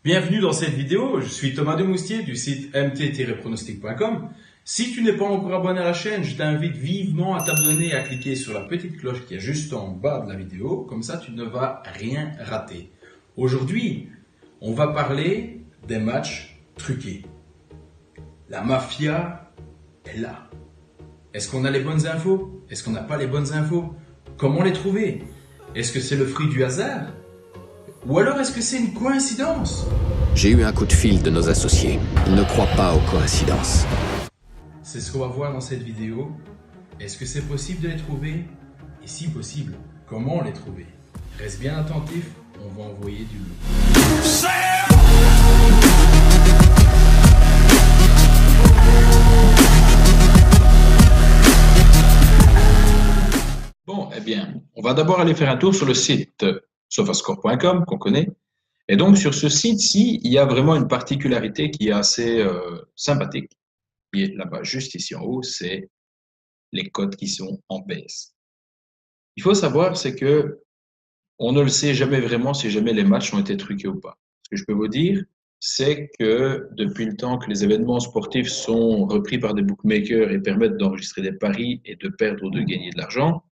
Bienvenue dans cette vidéo, je suis Thomas Demoustier du site mt-pronostic.com. Si tu n'es pas encore abonné à la chaîne, je t'invite vivement à t'abonner et à cliquer sur la petite cloche qui est juste en bas de la vidéo, comme ça tu ne vas rien rater. Aujourd'hui, on va parler des matchs truqués. La mafia est là. Est-ce qu'on a les bonnes infos? Est-ce qu'on n'a pas les bonnes infos? Comment les trouver? Est-ce que c'est le fruit du hasard? Ou alors est-ce que c'est une coïncidence? J'ai eu un coup de fil de nos associés. Ils ne croient pas aux coïncidences. C'est ce qu'on va voir dans cette vidéo. Est-ce que c'est possible de les trouver? Et si possible, comment les trouver? Reste bien attentif, on va envoyer du lourd. Bon, eh bien, on va d'abord aller faire un tour sur le site sofascore.com qu'on connaît. Et donc, sur ce site-ci, il y a vraiment une particularité qui est assez sympathique, qui est là-bas, juste ici en haut, c'est les cotes qui sont en baisse. Il faut savoir, c'est que on ne le sait jamais vraiment si jamais les matchs ont été truqués ou pas. Ce que je peux vous dire, c'est que depuis le temps que les événements sportifs sont repris par des bookmakers et permettent d'enregistrer des paris et de perdre ou de gagner de l'argent,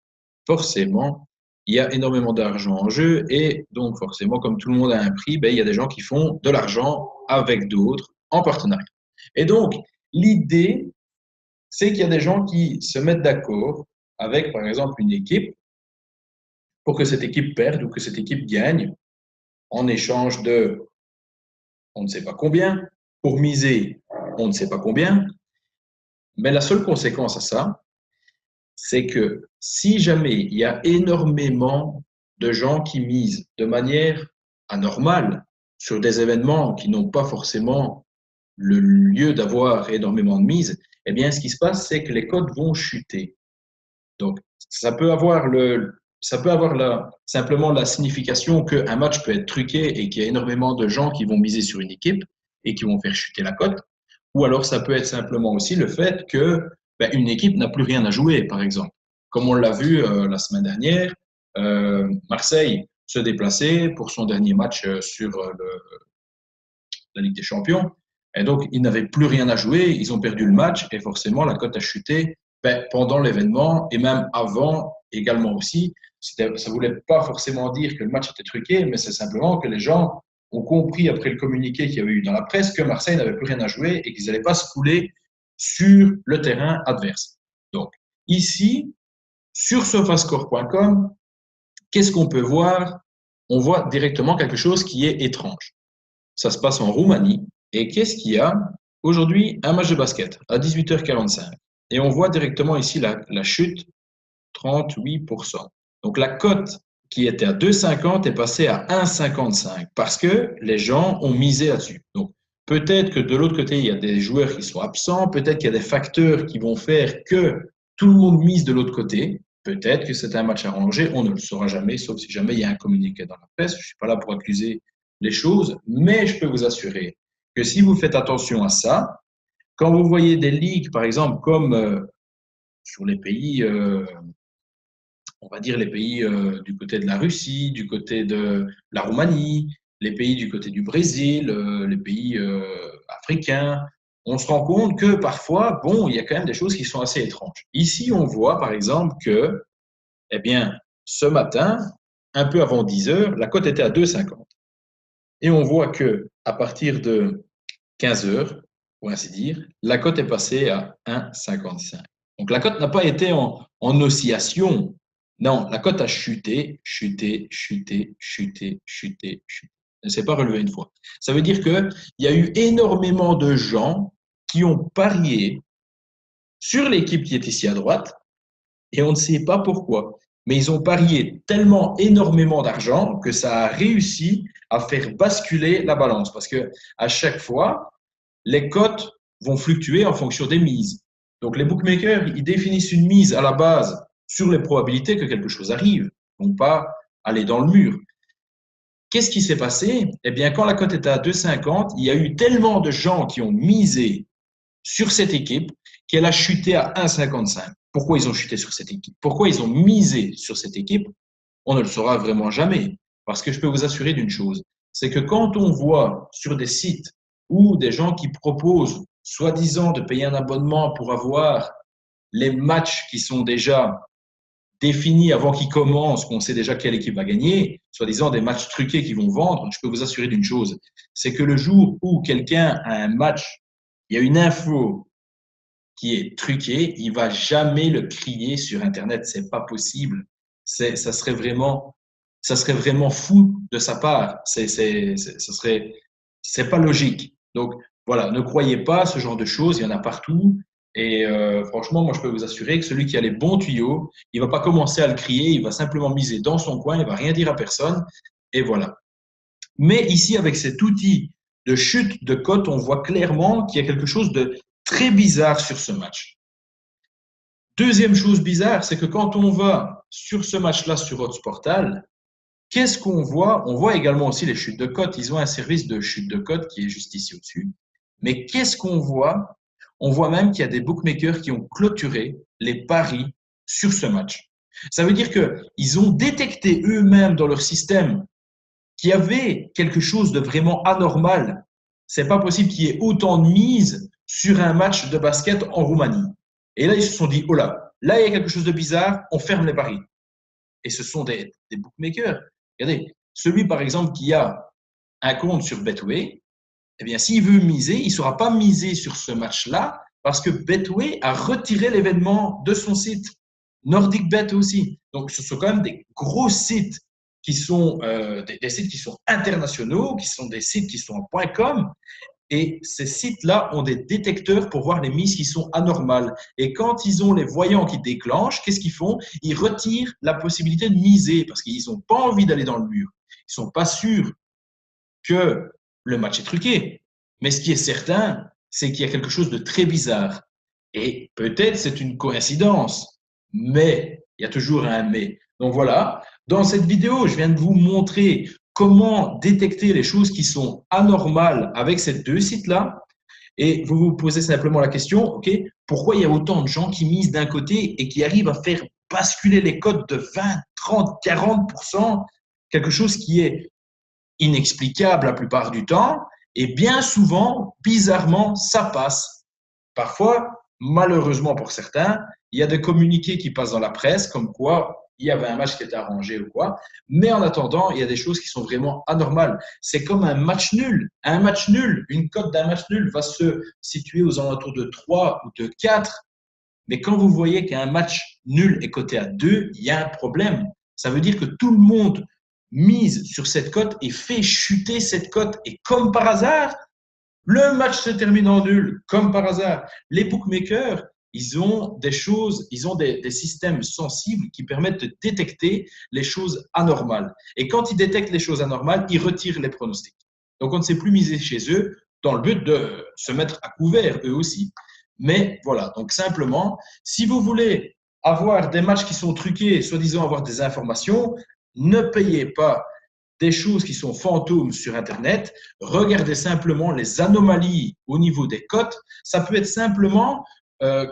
forcément, il y a énormément d'argent en jeu et donc forcément, comme tout le monde a un prix, il y a des gens qui font de l'argent avec d'autres en partenariat. Et donc, l'idée, c'est qu'il y a des gens qui se mettent d'accord avec, par exemple, une équipe pour que cette équipe perde ou que cette équipe gagne en échange de on ne sait pas combien, pour miser on ne sait pas combien. Mais la seule conséquence à ça, c'est que si jamais il y a énormément de gens qui misent de manière anormale sur des événements qui n'ont pas forcément le lieu d'avoir énormément de mise, eh bien, ce qui se passe, c'est que les cotes vont chuter. Donc, ça peut avoir simplement la signification qu'un match peut être truqué et qu'il y a énormément de gens qui vont miser sur une équipe et qui vont faire chuter la cote. Ou alors, ça peut être simplement aussi le fait que une équipe n'a plus rien à jouer, par exemple. Comme on l'a vu la semaine dernière, Marseille se déplaçait pour son dernier match sur la Ligue des Champions. Et donc, ils n'avaient plus rien à jouer, ils ont perdu le match et forcément, la cote a chuté pendant l'événement et même avant également aussi. Ça ne voulait pas forcément dire que le match était truqué, mais c'est simplement que les gens ont compris après le communiqué qu'il y avait eu dans la presse que Marseille n'avait plus rien à jouer et qu'ils n'allaient pas se couler sur le terrain adverse. Donc, ici, sur sofascore.com, qu'est-ce qu'on peut voir? On voit directement quelque chose qui est étrange. Ça se passe en Roumanie. Et qu'est-ce qu'il y a? Aujourd'hui, un match de basket à 18h45. Et on voit directement ici la chute, 38%. Donc la cote qui était à 2,50 est passée à 1,55 parce que les gens ont misé là-dessus. Donc peut-être que de l'autre côté, il y a des joueurs qui sont absents, peut-être qu'il y a des facteurs qui vont faire que tout le monde mise de l'autre côté. Peut-être que c'est un match arrangé, on ne le saura jamais, sauf si jamais il y a un communiqué dans la presse. Je ne suis pas là pour accuser les choses, mais je peux vous assurer que si vous faites attention à ça, quand vous voyez des ligues, par exemple, comme sur les pays, on va dire les pays du côté de la Russie, du côté de la Roumanie, les pays du côté du Brésil, les pays africains, on se rend compte que parfois, il y a quand même des choses qui sont assez étranges. Ici, on voit, par exemple, que, eh bien, ce matin, un peu avant 10 heures, la cote était à 2,50. Et on voit que à partir de 15 heures, pour ainsi dire, la cote est passée à 1,55. Donc la cote n'a pas été en oscillation. Non, la cote a chuté, chuté, chuté, chuté, chuté, chuté. Elle ne s'est pas relevée une fois. Ça veut dire qu'il y a eu énormément de gens qui ont parié sur l'équipe qui est ici à droite et on ne sait pas pourquoi. Mais ils ont parié tellement énormément d'argent que ça a réussi à faire basculer la balance. Parce que à chaque fois, les cotes vont fluctuer en fonction des mises. Donc les bookmakers, ils définissent une mise à la base sur les probabilités que quelque chose arrive, donc pas aller dans le mur. Qu'est-ce qui s'est passé? Eh bien, quand la cote était à 2,50, il y a eu tellement de gens qui ont misé sur cette équipe qu'elle a chuté à 1,55. Pourquoi ils ont chuté sur cette équipe? Pourquoi ils ont misé sur cette équipe? On ne le saura vraiment jamais. Parce que je peux vous assurer d'une chose, c'est que quand on voit sur des sites ou des gens qui proposent, soi-disant, de payer un abonnement pour avoir les matchs qui sont déjà définis avant qu'ils commencent, qu'on sait déjà quelle équipe va gagner, soi-disant des matchs truqués qu'ils vont vendre, je peux vous assurer d'une chose, c'est que le jour où quelqu'un a un match, il y a une info qui est truquée, il va jamais le crier sur Internet, c'est pas possible. Ça serait vraiment fou de sa part. C'est pas logique. Donc voilà, ne croyez pas à ce genre de choses, il y en a partout. Et franchement, moi je peux vous assurer que celui qui a les bons tuyaux, il va pas commencer à le crier, il va simplement miser dans son coin, il va rien dire à personne. Et voilà. Mais ici, avec cet outil de chute de cote, on voit clairement qu'il y a quelque chose de très bizarre sur ce match. Deuxième chose bizarre, c'est que quand on va sur ce match-là sur Odds Portal, qu'est-ce qu'on voit? On voit également aussi les chutes de cote. Ils ont un service de chute de cote qui est juste ici au-dessus. Mais qu'est-ce qu'on voit? On voit même qu'il y a des bookmakers qui ont clôturé les paris sur ce match. Ça veut dire qu'ils ont détecté eux-mêmes dans leur système qu'il y avait quelque chose de vraiment anormal. C'est pas possible qu'il y ait autant de mises sur un match de basket en Roumanie. Et là, ils se sont dit, oh là il y a quelque chose de bizarre, on ferme les paris. Et ce sont des bookmakers. Regardez, celui par exemple qui a un compte sur Betway, eh bien, s'il veut miser, il ne saura pas miser sur ce match-là parce que Betway a retiré l'événement de son site. NordicBet aussi. Donc, ce sont quand même des gros sites qui sont des sites qui sont internationaux, qui sont des sites qui sont en .com. Et ces sites-là ont des détecteurs pour voir les mises qui sont anormales. Et quand ils ont les voyants qui déclenchent, qu'est-ce qu'ils font? Ils retirent la possibilité de miser parce qu'ils n'ont pas envie d'aller dans le mur. Ils ne sont pas sûrs que le match est truqué. Mais ce qui est certain, c'est qu'il y a quelque chose de très bizarre. Et peut-être c'est une coïncidence, mais il y a toujours un mais. Donc voilà, dans cette vidéo, je viens de vous montrer comment détecter les choses qui sont anormales avec ces deux sites-là. Et vous vous posez simplement la question, ok, pourquoi il y a autant de gens qui misent d'un côté et qui arrivent à faire basculer les cotes de 20, 30, 40%, quelque chose qui est inexplicable la plupart du temps, et bien souvent, bizarrement, ça passe. Parfois, malheureusement pour certains, il y a des communiqués qui passent dans la presse comme quoi il y avait un match qui était arrangé ou quoi. Mais en attendant, il y a des choses qui sont vraiment anormales. C'est comme un match nul. Un match nul, une cote d'un match nul va se situer aux alentours de 3 ou de 4. Mais quand vous voyez qu'un match nul est coté à 2, il y a un problème. Ça veut dire que tout le monde mise sur cette cote et fait chuter cette cote. Et comme par hasard, le match se termine en nul. Comme par hasard. Les bookmakers, ils ont des choses, ils ont des systèmes sensibles qui permettent de détecter les choses anormales. Et quand ils détectent les choses anormales, ils retirent les pronostics. Donc, on ne sait plus miser chez eux dans le but de se mettre à couvert, eux aussi. Mais voilà, donc simplement, si vous voulez avoir des matchs qui sont truqués, soi-disant avoir des informations, ne payez pas des choses qui sont fantômes sur Internet, regardez simplement les anomalies au niveau des cotes. Ça peut être simplement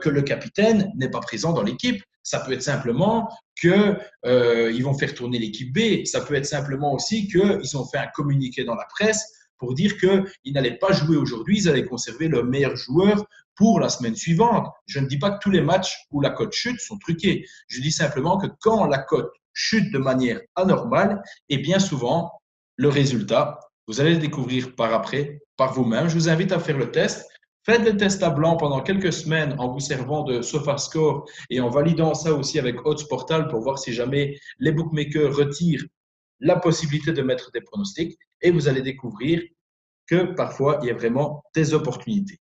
que le capitaine n'est pas présent dans l'équipe. Ça peut être simplement qu'ils vont faire tourner l'équipe B. Ça peut être simplement aussi qu'ils ont fait un communiqué dans la presse pour dire qu'ils n'allaient pas jouer aujourd'hui, ils allaient conserver leur meilleur joueur pour la semaine suivante. Je ne dis pas que tous les matchs où la cote chute sont truqués. Je dis simplement que quand la cote chute de manière anormale, et bien souvent, le résultat, vous allez le découvrir par après, par vous-même. Je vous invite à faire le test. Faites le test à blanc pendant quelques semaines en vous servant de SofaScore et en validant ça aussi avec Odds Portal pour voir si jamais les bookmakers retirent la possibilité de mettre des pronostics et vous allez découvrir que parfois, il y a vraiment des opportunités.